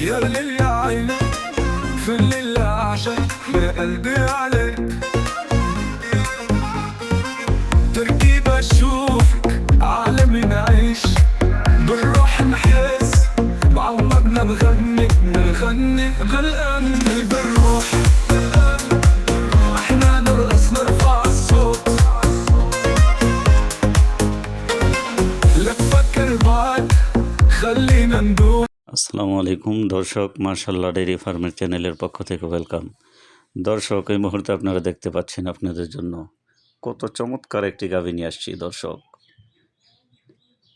يا ليل يا عين في الليل أعشق يا قلبي عليك، تركيب أشوفك عالمي نعيش بالروح نحس بعمرنا بغني غلقان بالروح، احنا نرقص نرفع الصوت لا تفكر بعد خلينا ندوب। আসসালামু আলাইকুম দর্শক, মাশাআল্লাহ ডেইরি ফার্মের চ্যানেলের পক্ষ থেকে ওয়েলকাম। দর্শক, এই মুহূর্তে আপনারা দেখতে পাচ্ছেন আপনাদের জন্য কত চমৎকার একটি গাভী নিয়ে আসছি। দর্শক,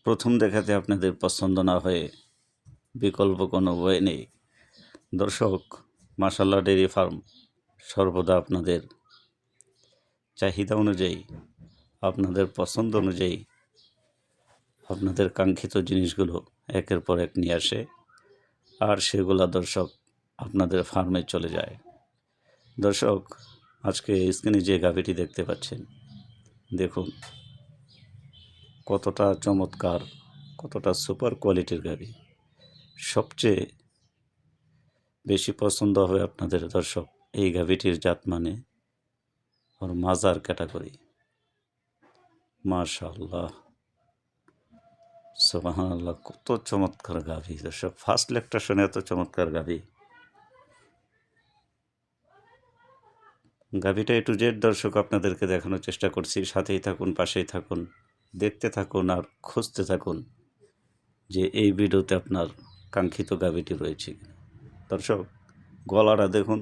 প্রথম দেখাতে আপনাদের পছন্দ না হয়ে বিকল্প কোনো বই নেই। দর্শক, মাশাআল্লাহ ডেইরি ফার্ম সর্বদা আপনাদের চাহিদা অনুযায়ী, আপনাদের পছন্দ অনুযায়ী আপনাদের কাঙ্ক্ষিত জিনিসগুলো একের পর এক নিয়ে আসে, আর সেগুলা দর্শক আপনাদের ফার্মে চলে যায়। দর্শক, আজকে স্ক্রিনে যে গাভীটি দেখতে পাচ্ছেন, দেখুন কতটা চমৎকার, কতটা সুপার কোয়ালিটির গাভী। সবচেয়ে বেশি পছন্দ হবে আপনাদের দর্শক এই গাভীটির জাত মানে ওর মাজার ক্যাটাগরি। মাশাআল্লাহ, সুবহানাল্লাহ, কত চমৎকার গাভী। দর্শক, ফার্স্ট ল্যাকটেশনে এত চমৎকার গাভী। গাভীটা A to Z দর্শক আপনাদেরকে দেখানোর চেষ্টা করছি। সাথেই থাকুন, পাশেই থাকুন, দেখতে থাকুন আর খুঁজতে থাকুন যে এই ভিডিওতে আপনার কাঙ্ক্ষিত গাভীটি রয়েছে কিনা। দর্শক, গলাটা দেখুন,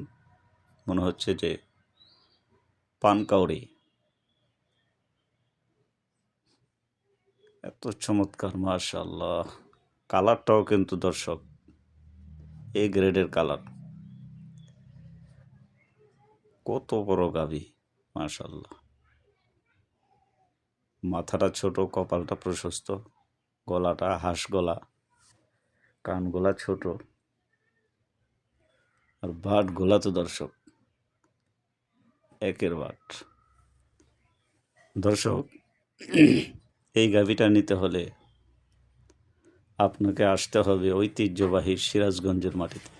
মনে হচ্ছে যে পানকাউড়ি, এত চমৎকার। মাশাআল্লাহ, কালারটাও কিন্তু দর্শক A গ্রেডের কালার। কত বড় গাভী, মাশাআল্লাহ। মাথাটা ছোট, কপালটা প্রশস্ত, গলাটা হাঁস গলা, কানগলা ছোট, আর বাট গোলা তো দর্শক একের বাট। দর্শক, এই গাভীটা নিতে হলে আপনাকে আসতে হবে ঐতিহ্যবাহী সিরাজগঞ্জের মাটিতে।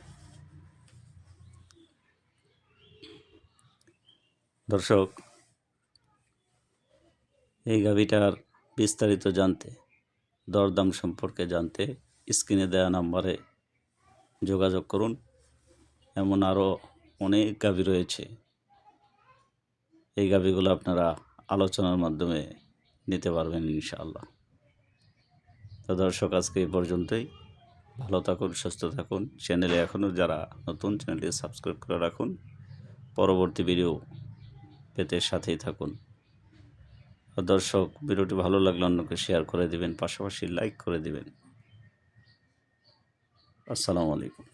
দর্শক, এই গাভীটার বিস্তারিত জানতে, দরদাম সম্পর্কে জানতে স্ক্রিনে দেওয়া নাম্বারে যোগাযোগ করুন। এমন আরও অনেক গাভী রয়েছে, এই গাভীগুলো আপনারা আলোচনার মাধ্যমে নিতে পারবেন ইনশাআল্লাহ। তো দর্শক, আজকে এই পর্যন্তই। ভালো থাকুন, সুস্থ থাকুন। চ্যানেলে এখনও যারা নতুন, চ্যানেলটি সাবস্ক্রাইব করে রাখুন। পরবর্তী ভিডিও পেতে সাথেই থাকুন। দর্শক, ভিডিওটি ভালো লাগলে অন্যকে শেয়ার করে দিবেন, পাশাপাশি লাইক করে দিবেন। আসসালামু আলাইকুম।